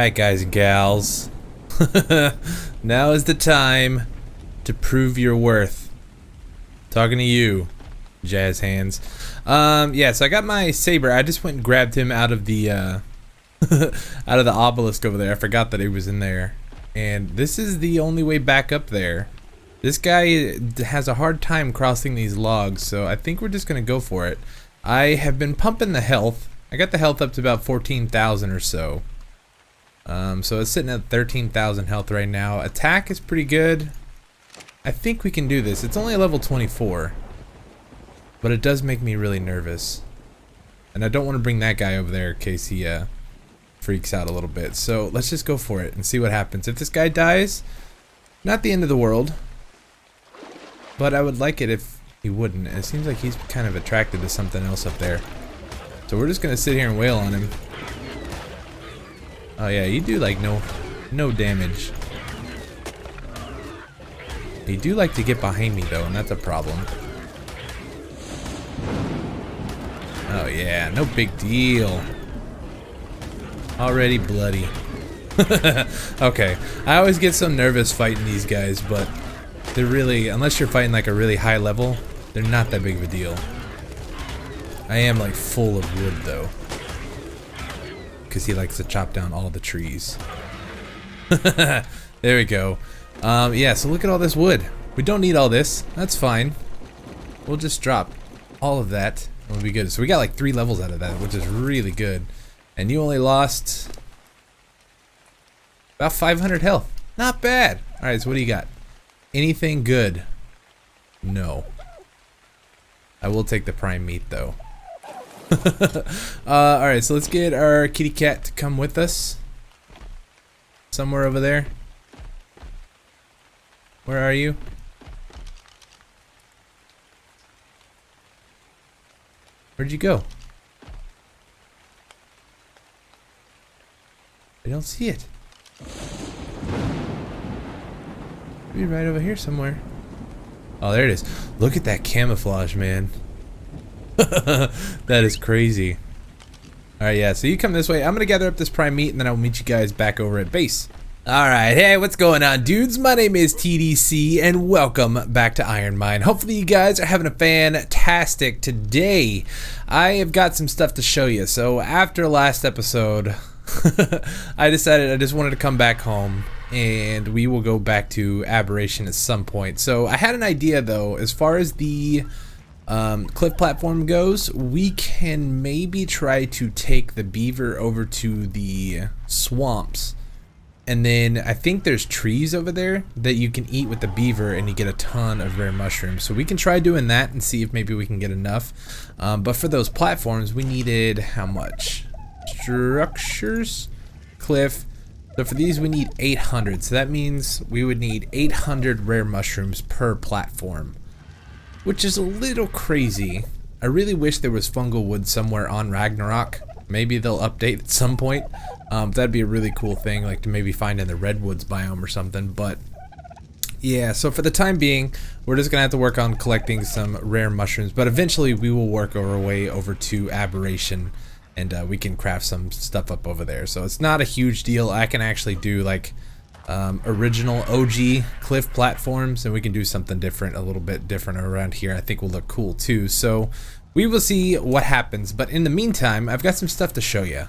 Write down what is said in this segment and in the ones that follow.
Alright guys and gals, now is the time to prove your worth. Talking to you, jazz hands. Yeah, so I got my saber. I just went and grabbed him out of the out of the obelisk over there. I forgot that he was in there. And this is the only way back up there. This guy has a hard time crossing these logs, so I think we're just gonna go for it. I have been pumping the health. I got the health up to about 14,000 or so. So it's sitting at 13,000 health right now. Attack is pretty good. I think we can do this. It's only a level 24. But it does make me really nervous. And I don't want to bring that guy over there in case he freaks out a little bit. So let's just go for it and see what happens. If this guy dies, not the end of the world. But I would like it if he wouldn't. And it seems like he's kind of attracted to something else up there. So we're just going to sit here and wail on him. Oh yeah, you do like no damage. You do like to get behind me though, and that's a problem. Oh yeah, no big deal. Already bloody. Okay, I always get so nervous fighting these guys, but they're really, unless you're fighting like a really high level, they're not that big of a deal. I am like full of wood though, because he likes to chop down all the trees. There we go. Yeah, so look at all this wood. We don't need all this. That's fine. We'll just drop all of that. It'll be good. So we got like 3 levels out of that, which is really good. And you only lost about 500 health. Not bad. Alright, so what do you got? Anything good? No. I will take the prime meat though. Alright, so let's get our kitty cat to come with us. Somewhere over there. Where are you? Where'd you go? I don't see it. Maybe right over here somewhere. Oh, there it is. Look at that camouflage, man. That is crazy. Alright, yeah, so you come this way. I'm gonna gather up this prime meat and then I'll meet you guys back over at base. Alright, hey, what's going on, dudes? My name is TDC and welcome back to IronMine. Hopefully you guys are having a fantastic today. I have got some stuff to show you. So after last episode, I decided I just wanted to come back home and we will go back to Aberration at some point. So I had an idea though, as far as the cliff platform goes, we can maybe try to take the beaver over to the swamps. And then I think there's trees over there that you can eat with the beaver and you get a ton of rare mushrooms. So we can try doing that and see if maybe we can get enough. But for those platforms, we needed how much? Structures? Cliff. So for these we need 800. So that means we would need 800 rare mushrooms per platform. Which is a little crazy. I really wish there was fungal wood somewhere on Ragnarok. Maybe they'll update at some point. That'd be a really cool thing, like to maybe find in the redwoods biome or something. But yeah, so for the time being, we're just gonna have to work on collecting some rare mushrooms. But eventually, we will work our way over to Aberration, and we can craft some stuff up over there. So it's not a huge deal. I can actually do like original OG cliff platforms, and we can do something different, a little bit different around here. I think will look cool too. So we will see what happens. But in the meantime, I've got some stuff to show you.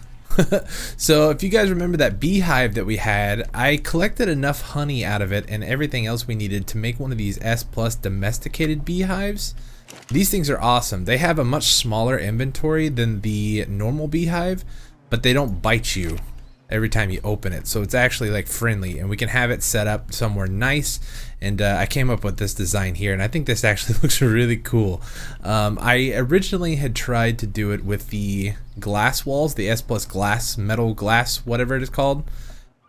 So if you guys remember that beehive that we had, I collected enough honey out of it and everything else we needed to make one of these S+ domesticated beehives. These things are awesome. They have a much smaller inventory than the normal beehive, but they don't bite you every time you open it, so it's actually like friendly, and we can have it set up somewhere nice. And I came up with this design here, and I think this actually looks really cool. I originally had tried to do it with the glass walls, the S+ glass, metal glass, whatever it is called,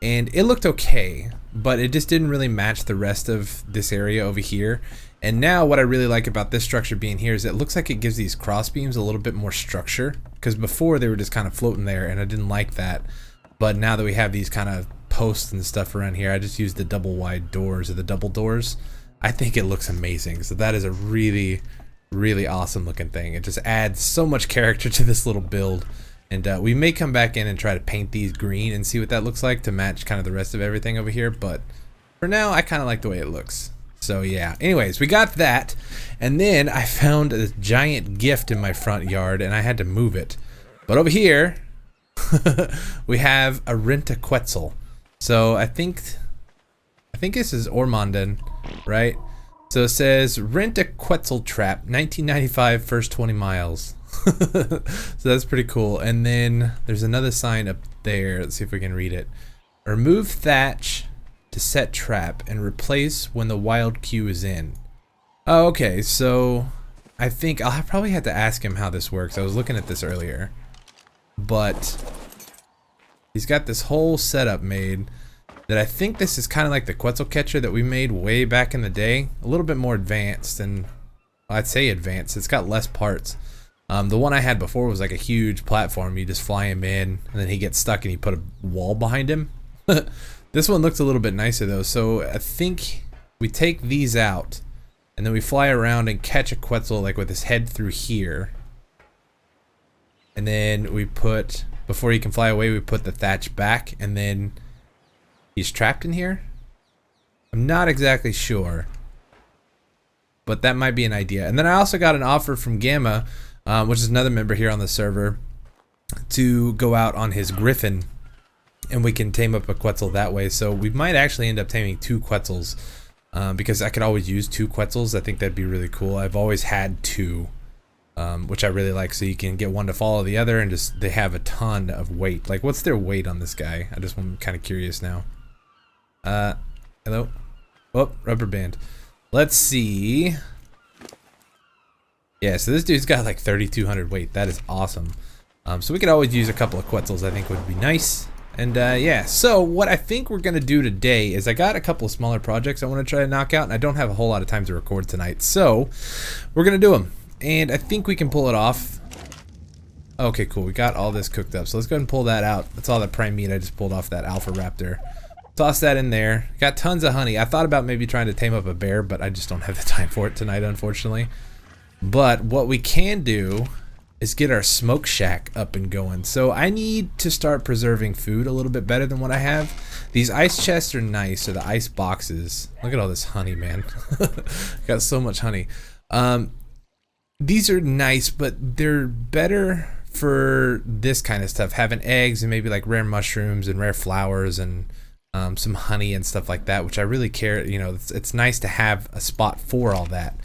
and it looked okay, but it just didn't really match the rest of this area over here. And now what I really like about this structure being here is it looks like it gives these cross beams a little bit more structure, because before they were just kind of floating there and I didn't like that. But now that we have these kind of posts and stuff around here, I just use the double wide doors or the double doors. I think it looks amazing. So that is a really, really awesome looking thing. It just adds so much character to this little build. And we may come back in and try to paint these green and see what that looks like to match kind of the rest of everything over here. But for now, I kind of like the way it looks. So yeah, anyways, we got that. And then I found a giant gift in my front yard and I had to move it. But over here, we have a Rent-A-Quetzal. So I think this is Ormondan, right? So it says Rent-A-Quetzal trap, 1995, first 20 miles. So that's pretty cool. And then there's another sign up there. Let's see if we can read it. Remove thatch to set trap and replace when the wild queue is in. Oh, okay. So I think I'll probably have to ask him how this works. I was looking at this earlier, but he's got this whole setup made that I think this is kind of like the Quetzal catcher that we made way back in the day. A little bit more advanced, and I'd say advanced. It's got less parts. The one I had before was like a huge platform. You just fly him in, and then he gets stuck, and you put a wall behind him. This one looks a little bit nicer though. So I think we take these out, and then we fly around and catch a Quetzal like with his head through here. And then we put, before he can fly away, we put the thatch back, and then he's trapped in here? I'm not exactly sure, but that might be an idea. And then I also got an offer from Gamma, which is another member here on the server, to go out on his Griffin, and we can tame up a Quetzal that way. So we might actually end up taming 2 Quetzals, because I could always use 2 Quetzals. I think that'd be really cool. I've always had 2. Which I really like, so you can get one to follow the other, and just they have a ton of weight. Like, what's their weight on this guy? I'm kind of curious now. Hello? Oh, rubber band. Let's see. Yeah, so this dude's got like 3,200 weight. That is awesome. So we could always use a couple of Quetzals. I think would be nice. And yeah, so what I think we're gonna do today is I got a couple of smaller projects I want to try to knock out, and I don't have a whole lot of time to record tonight, so we're gonna do them. And I think we can pull it off. Okay, cool. We got all this cooked up. So let's go ahead and pull that out. That's all the prime meat I just pulled off that alpha raptor. Toss that in there. Got tons of honey. I thought about maybe trying to tame up a bear, but I just don't have the time for it tonight, unfortunately. But what we can do is get our smoke shack up and going. So I need to start preserving food a little bit better than what I have. These ice chests are nice, or the ice boxes. Look at all this honey, man. Got so much honey. These are nice, but they're better for this kind of stuff. Having eggs and maybe like rare mushrooms and rare flowers and some honey and stuff like that, which I really care. You know, it's nice to have a spot for all that.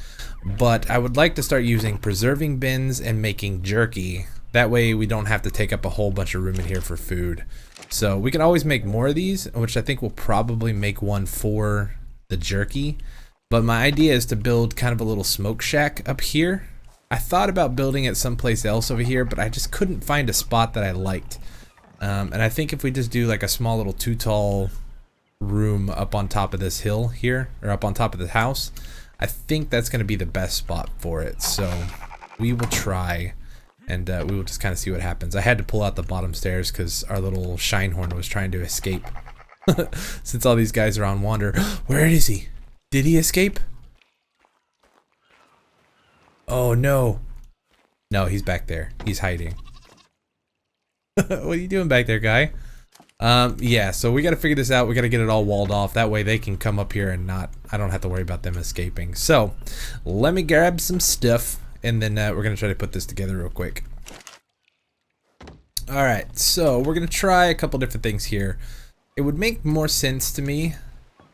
But I would like to start using preserving bins and making jerky. That way we don't have to take up a whole bunch of room in here for food. So we can always make more of these, which I think we'll probably make one for the jerky. But my idea is to build kind of a little smoke shack up here. I thought about building it someplace else over here, but I just couldn't find a spot that I liked. And I think if we just do like a small little 2-tall room up on top of this hill here, or up on top of the house, I think that's going to be the best spot for it. So we will try, and we will just kind of see what happens. I had to pull out the bottom stairs because our little Shinehorn was trying to escape. Since all these guys are on wander. Where is he? Did he escape? Oh no. No, he's back there. He's hiding. What are you doing back there, guy? Yeah, so we got to figure this out. We got to get it all walled off. That way they can come up here and I don't have to worry about them escaping. So let me grab some stuff, and then we're going to try to put this together real quick. Alright, so we're going to try a couple different things here. It would make more sense to me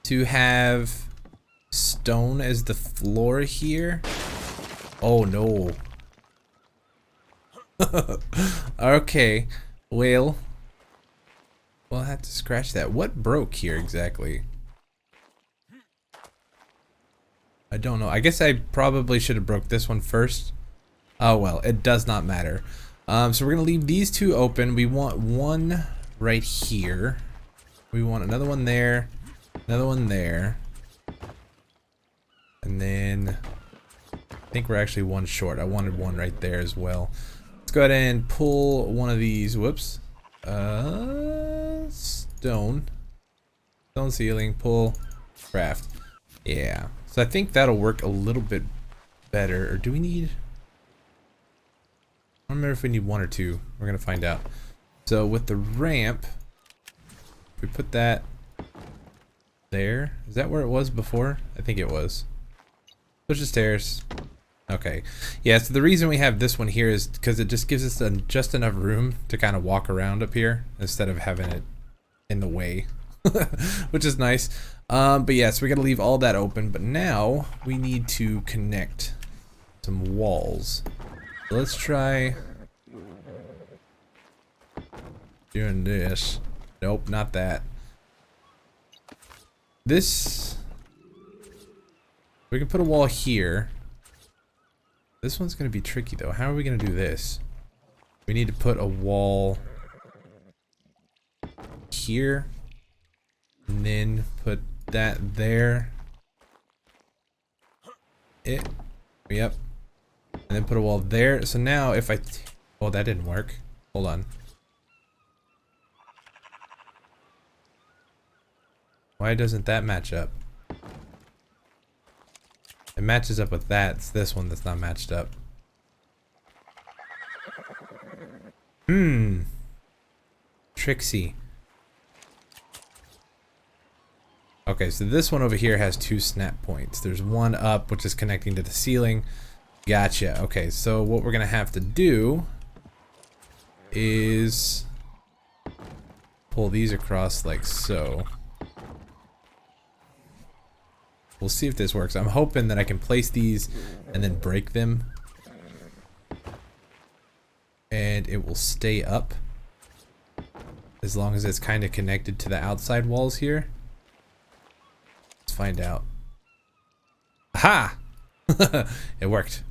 to have stone as the floor here. Oh no. Okay, well, we'll have to scratch that. What broke here exactly? I don't know. I guess I probably should have broke this one first. Oh well, it does not matter. So we're gonna leave these 2 open. We want one right here. We want another one there, another one there, and then I think we're actually one short. I wanted one right there as well. Let's go ahead and pull one of these. Whoops. Stone ceiling, pull, craft. Yeah, so I think that'll work a little bit better. Or do we need, I don't remember if we need 1 or 2. We're gonna find out. So with the ramp, if we put that there, is that where it was before? I think it was. Push the stairs. Okay. Yeah, so the reason we have this one here is because it just gives us just enough room to kind of walk around up here instead of having it in the way, which is nice. But yeah, so we're gonna leave all that open, but now we need to connect some walls. So let's try doing this. Nope, not that. This, we can put a wall here. This one's gonna be tricky though. How are we gonna do this? We need to put a wall here, and then put that there. Yep. And then put a wall there. So now if I, oh, that didn't work. Hold on. Why doesn't that match up? It matches up with that. It's this one that's not matched up. Trixie. Okay, so this one over here has 2 snap points. There's one up, which is connecting to the ceiling. Gotcha. Okay, so what we're gonna have to do is pull these across like so. We'll see if this works. I'm hoping that I can place these and then break them, and it will stay up as long as it's kind of connected to the outside walls here. Let's find out. Aha! It worked.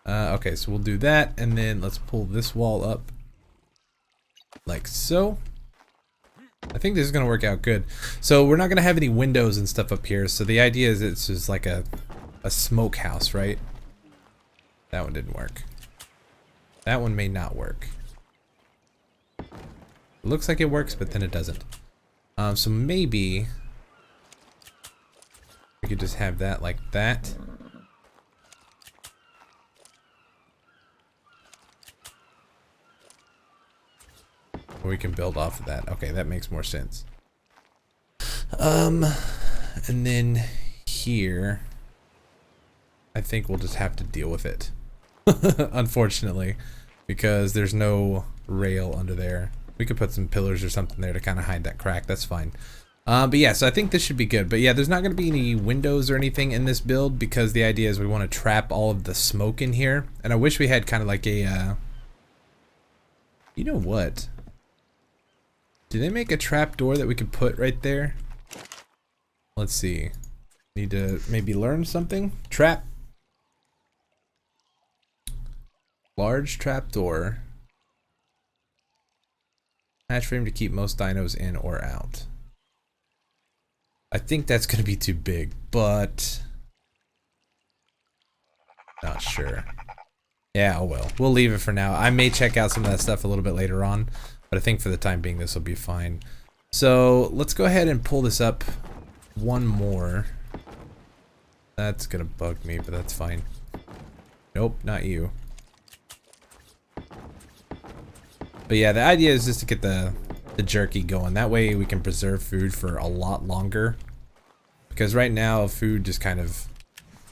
Okay, so we'll do that, and then let's pull this wall up like so. I think this is gonna work out good. So we're not gonna have any windows and stuff up here, so the idea is it's just like a smokehouse, right? That one didn't work. That one may not work. It looks like it works, but then it doesn't. So maybe we could just have that like that. Or we can build off of that. Okay, that makes more sense. And then here, I think we'll just have to deal with it. Unfortunately, because there's no rail under there. We could put some pillars or something there to kind of hide that crack. That's fine. But yeah, so I think this should be good. But yeah, there's not going to be any windows or anything in this build because the idea is we want to trap all of the smoke in here. And I wish we had kind of like a, you know what? Did they make a trap door that we could put right there? Let's see. Need to maybe learn something. Trap. Large trap door. Hatch frame to keep most dinos in or out. I think that's going to be too big, but not sure. Yeah, oh well. We'll leave it for now. I may check out some of that stuff a little bit later on, but I think for the time being this will be fine. So let's go ahead and pull this up one more. That's going to bug me, but that's fine. Nope, not you. But yeah, the idea is just to get the jerky going. That way we can preserve food for a lot longer. Because right now food just kind of,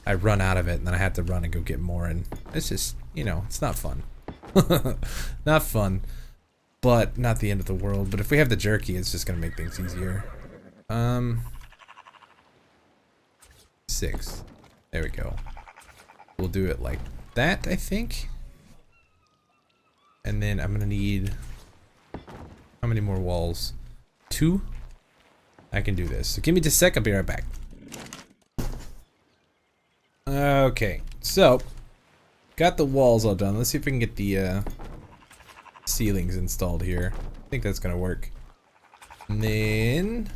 I run out of it and then I have to run and go get more, and it's just, you know, it's not fun. Not fun, but not the end of the world. But if we have the jerky, it's just gonna make things easier. 6. There we go. We'll do it like that, I think. And then I'm gonna need, how many more walls? 2? I can do this. So give me just a sec, I'll be right back. Okay, so got the walls all done. Let's see if we can get the ceilings installed here. I think that's gonna work. And then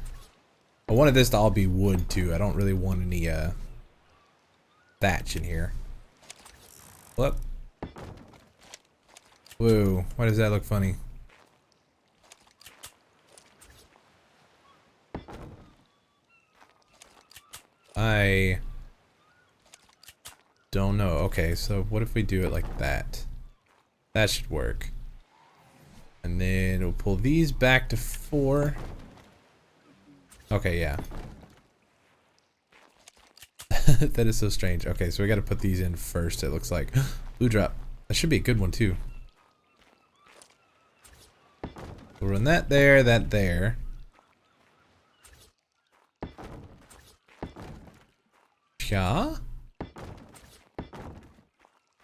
I wanted this to all be wood too. I don't really want any thatch in here. What? Whoa, why does that look funny? I don't know. Okay, so what if we do it like that? That should work. And then we'll pull these back to 4. Okay, yeah. That is so strange. Okay, so we got to put these in first, it looks like. Blue drop. That should be a good one, too. We'll run that there, that there. Yeah.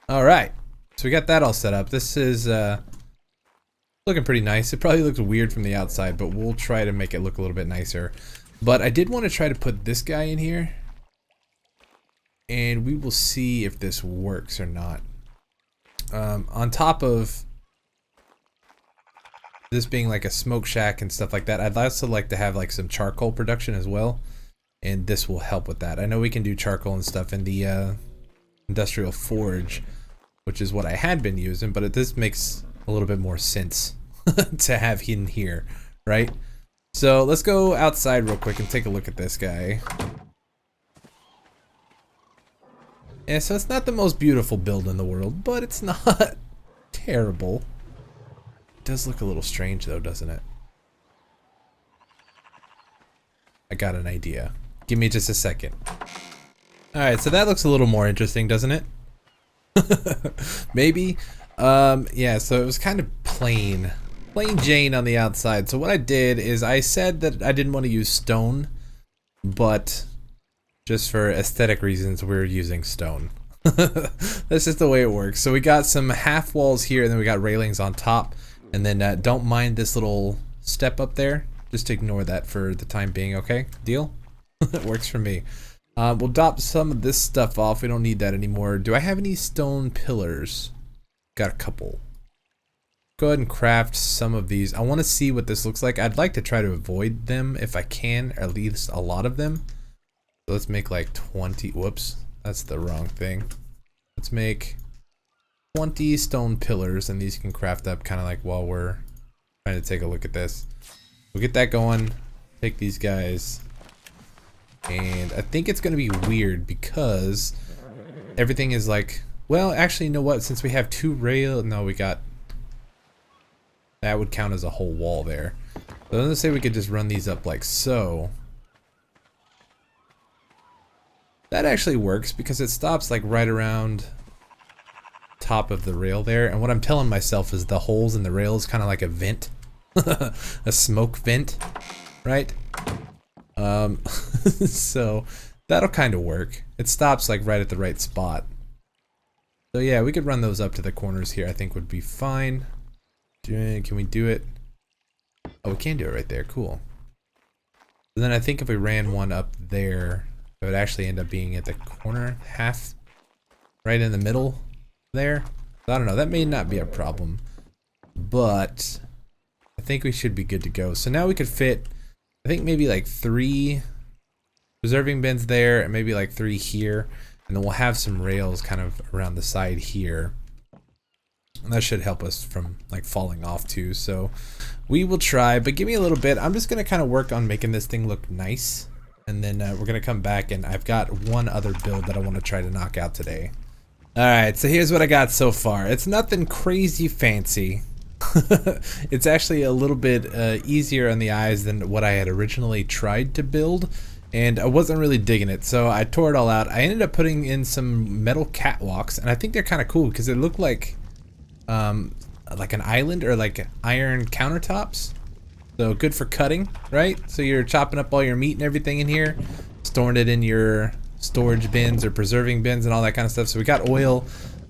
Alright. So we got that all set up. This is looking pretty nice. It probably looks weird from the outside, but we'll try to make it look a little bit nicer. But I did want to try to put this guy in here. And we will see if this works or not. On top of this being like a smoke shack and stuff like that, I'd also like to have like some charcoal production as well. And this will help with that. I know we can do charcoal and stuff in the industrial forge, which is what I had been using, but this makes a little bit more sense to have in here, right? So let's go outside real quick and take a look at this guy. Yeah, so it's not the most beautiful build in the world, but it's not terrible. It does look a little strange though, doesn't it? I got an idea. Give me just a second. Alright, so that looks a little more interesting, doesn't it? Maybe. Yeah, so it was kind of plain Jane on the outside. So what I did is I said that I didn't want to use stone, but just for aesthetic reasons, we're using stone. That's just the way it works. So we got some half walls here, and then we got railings on top. And then don't mind this little step up there. Just ignore that for the time being, okay? Deal? It works for me. We'll drop some of this stuff off. We don't need that anymore. Do I have any stone pillars? Got a couple. Go ahead and craft some of these. I want to see what this looks like. I'd like to try to avoid them if I can, or at least a lot of them. So let's make like 20. Whoops, that's the wrong thing. Let's make 20 stone pillars, and these can craft up kind of like while we're trying to take a look at this. We'll get that going. Take these guys. And I think it's going to be weird because everything is like, well, actually, you know what? Since we have 2 rail, no, we got, that would count as a whole wall there. So let's say we could just run these up like so. That actually works because it stops like right around top of the rail there. And what I'm telling myself is the holes in the rail is kind of like a vent, a smoke vent, right? So that'll kind of work. It stops like right at the right spot. So yeah, we could run those up to the corners here. I think would be fine. Can we do it? Oh, we can do it right there. Cool. And then I think if we ran one up there, it would actually end up being at the corner half, right in the middle there. I don't know. That may not be a problem, but I think we should be good to go. So now we could fit, I think maybe like 3 preserving bins there and maybe like 3 here. And then we'll have some rails kind of around the side here. And that should help us from like falling off too. So we will try, but give me a little bit. I'm just going to kind of work on making this thing look nice. And then we're going to come back, and I've got one other build that I want to try to knock out today. Alright, so here's what I got so far. It's nothing crazy fancy. It's actually a little bit easier on the eyes than what I had originally tried to build. And I wasn't really digging it, so I tore it all out. I ended up putting in some metal catwalks, and I think they're kind of cool because they look like an island or like iron countertops. So good for cutting, right? So you're chopping up all your meat and everything in here, storing it in your storage bins or preserving bins and all that kind of stuff. So we got oil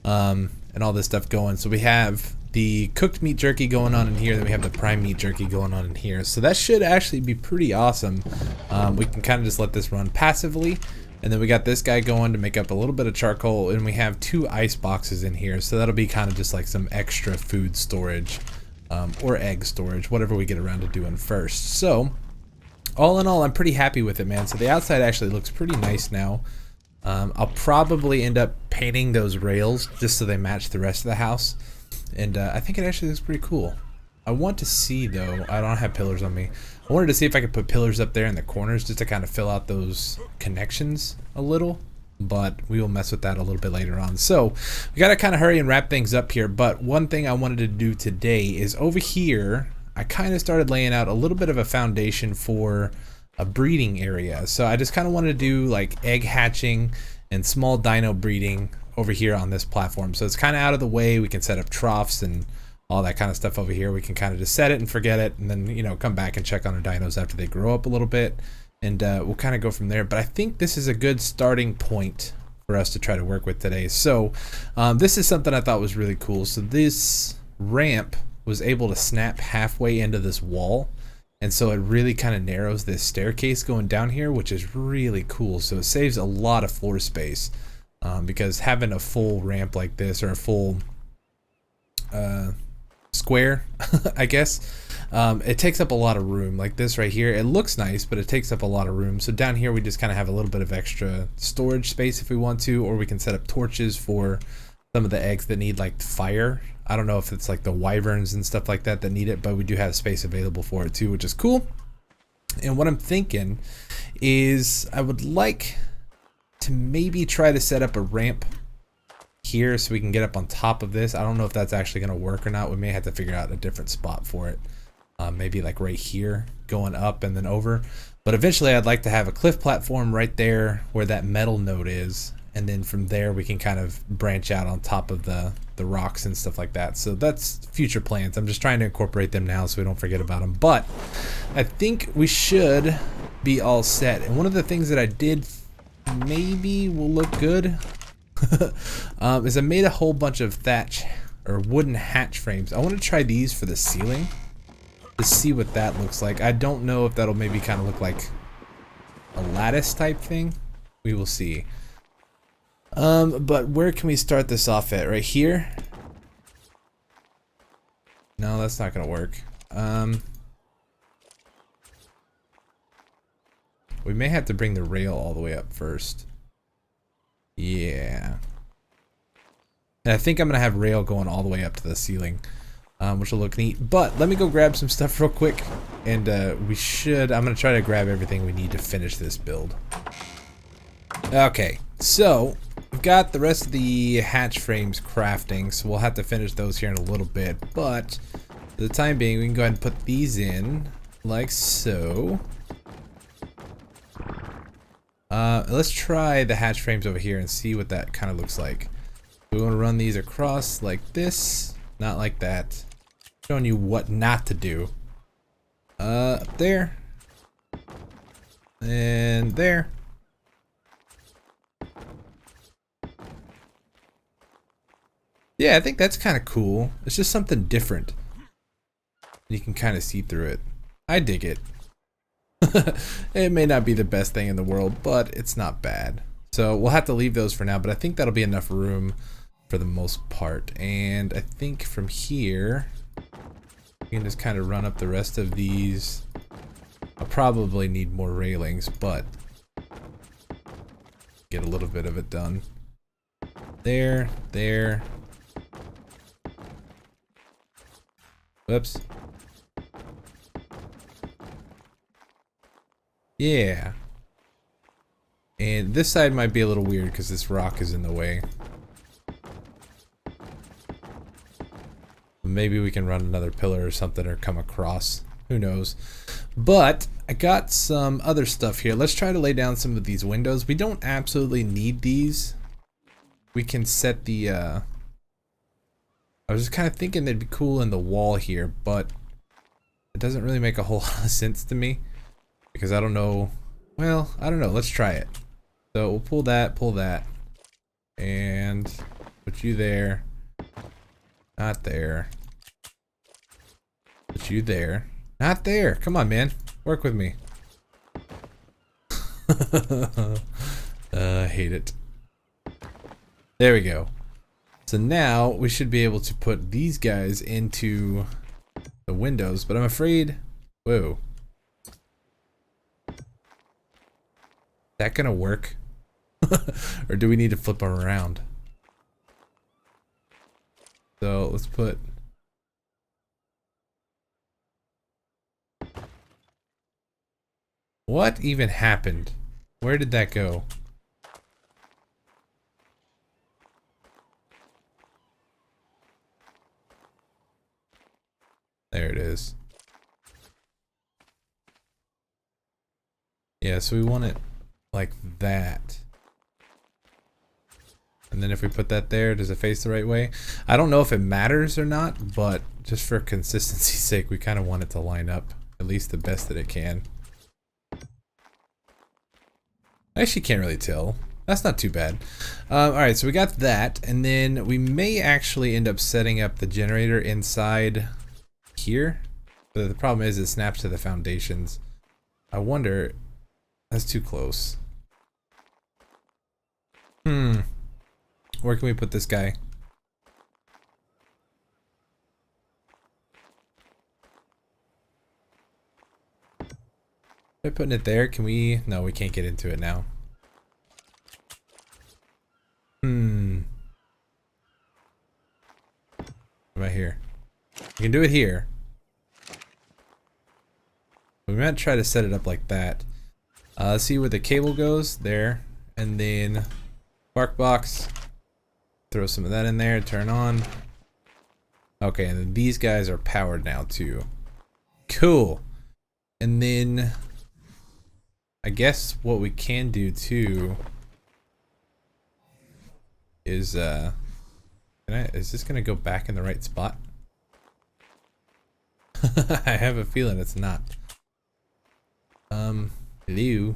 and all this stuff going. So we have the cooked meat jerky going on in here, then we have the prime meat jerky going on in here. So that should actually be pretty awesome. We can kind of just let this run passively. And then we got this guy going to make up a little bit of charcoal, and we have 2 ice boxes in here. So that'll be kind of just like some extra food storage. Or egg storage, whatever we get around to doing first. So, all in all, I'm pretty happy with it, man. So the outside actually looks pretty nice now. I'll probably end up painting those rails just so they match the rest of the house. And I think it actually looks pretty cool. I want to see, though, I don't have pillars on me. I wanted to see if I could put pillars up there in the corners just to kind of fill out those connections a little. but we will mess with that a little bit later on. So we got to kind of hurry and wrap things up here. But one thing I wanted to do today is over here, I kind of started laying out a little bit of a foundation for a breeding area. So I just kind of wanted to do like egg hatching and small dino breeding over here on this platform. So it's kind of out of the way. We can set up troughs and all that kind of stuff over here. We can kind of just set it and forget it, and then, you know, come back and check on our dinos after they grow up a little bit, and we'll kind of go from there. But I think this is a good starting point for us to try to work with today. So this is something I thought was really cool. So this ramp was able to snap halfway into this wall, and so it really kind of narrows this staircase going down here, which is really cool. So it saves a lot of floor space, because having a full ramp like this, or a full square, I guess, it takes up a lot of room. Like this right here, it looks nice, but it takes up a lot of room. So down here we just kind of have a little bit of extra storage space if we want to, or we can set up torches for some of the eggs that need like fire. I don't know if it's like the wyverns and stuff like that that need it, but we do have space available for it too, which is cool. And what I'm thinking is I would like to maybe try to set up a ramp here so we can get up on top of this. I don't know if that's actually going to work or not. We may have to figure out a different spot for it. Maybe like right here, going up and then over. But eventually I'd like to have a cliff platform right there where that metal node is, and then from there we can kind of branch out on top of the rocks and stuff like that. So that's future plans. I'm just trying to incorporate them now so we don't forget about them. But I think we should be all set. And one of the things that I did maybe will look good is I made a whole bunch of thatch or wooden hatch frames. I want to try these for the ceiling to see what that looks like. I don't know if that'll maybe kind of look like a lattice type thing. We will see. But where can we start this off at? Right here? No, that's not gonna work. We may have to bring the rail all the way up first. Yeah. And I think I'm gonna have rail going all the way up to the ceiling, which will look neat. But let me go grab some stuff real quick, and I'm gonna try to grab everything we need to finish this build. Okay, so we've got the rest of the hatch frames crafting, so we'll have to finish those here in a little bit. But for the time being, we can go ahead and put these in like so. Let's try the hatch frames over here and see what that kind of looks like. We want to run these across like this, not like that. Showing you what not to do. Up there. And there. Yeah, I think that's kind of cool. It's just something different. You can kind of see through it. I dig it. It may not be the best thing in the world, but it's not bad. So we'll have to leave those for now, but I think that'll be enough room for the most part. And I think from here, we can just kind of run up the rest of these. I'll probably need more railings, but get a little bit of it done. There, there. Whoops. Yeah. And this side might be a little weird because this rock is in the way. Maybe we can run another pillar or something or come across. Who knows? But I got some other stuff here. Let's try to lay down some of these windows. We don't absolutely need these. We can set the I was just kind of thinking they'd be cool in the wall here, but it doesn't really make a whole lot of sense to me because I don't know. Well, I don't know. Let's try it. So we'll pull that, and put you there. Not there. Put you there. Not there. Come on, man. Work with me. I hate it. There we go. So now we should be able to put these guys into the windows, but I'm afraid. Whoa. Is that gonna work? Or do we need to flip them around? So let's put. What even happened? Where did that go? There it is. Yeah, so we want it like that. And then if we put that there, does it face the right way? I don't know if it matters or not, but just for consistency's sake, we kind of want it to line up at least the best that it can. I actually can't really tell. That's not too bad. Alright, so we got that, and then we may actually end up setting up the generator inside here. But the problem is it snaps to the foundations. I wonder... That's too close. Where can we put this guy? By putting it there, can we... No, we can't get into it now. What about here? We can do it here. We might try to set it up like that. Let's see where the cable goes. There. And then spark box. Throw some of that in there. Turn on. Okay, and then these guys are powered now too. Cool. And then I guess what we can do too is is this gonna go back in the right spot? I have a feeling it's not. Hello.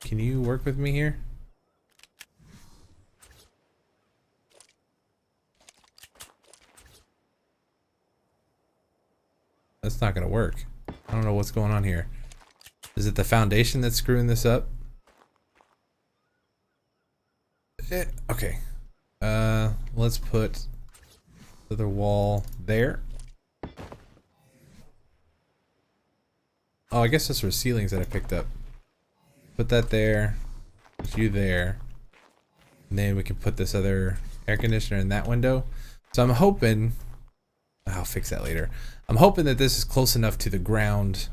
Can you work with me here? That's not gonna work. I don't know what's going on here. Is it the foundation that's screwing this up? Okay. Let's put the other wall there. Oh, I guess those were ceilings that I picked up. Put that there. Put you there. And then we can put this other air conditioner in that window. So I'm hoping... I'll fix that later. I'm hoping that this is close enough to the ground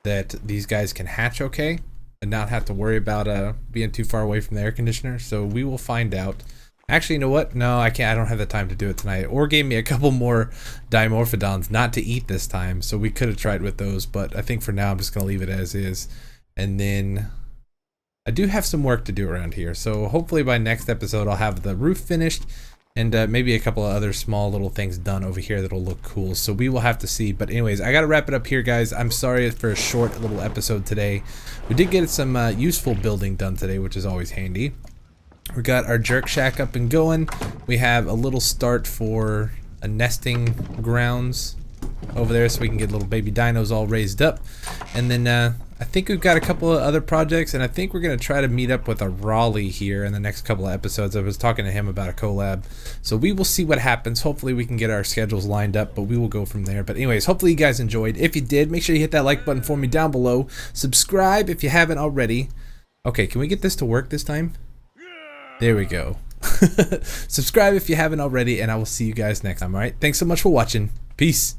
that these guys can hatch okay and not have to worry about being too far away from the air conditioner. So we will find out. Actually, you know what? No, I can't. I don't have the time to do it tonight. Or gave me a couple more dimorphodons not to eat this time, so we could have tried with those. But I think for now I'm just gonna leave it as is. And then I do have some work to do around here. So hopefully by next episode I'll have the roof finished and maybe a couple of other small little things done over here that'll look cool. So we will have to see. But anyways, I gotta wrap it up here, guys. I'm sorry for a short little episode today. We did get some useful building done today, which is always handy. We got our jerk shack up and going. We have a little start for a nesting grounds over there so we can get little baby dinos all raised up. And then I think we've got a couple of other projects, and I think we're going to try to meet up with a Raleigh here in the next couple of episodes. I was talking to him about a collab, so we will see what happens. Hopefully we can get our schedules lined up, but we will go from there. But anyways, hopefully you guys enjoyed. If you did, make sure you hit that like button for me down below. Subscribe if you haven't already. Okay, can we get this to work this time? There we go. Subscribe if you haven't already, and I will see you guys next time. Alright, thanks so much for watching. Peace.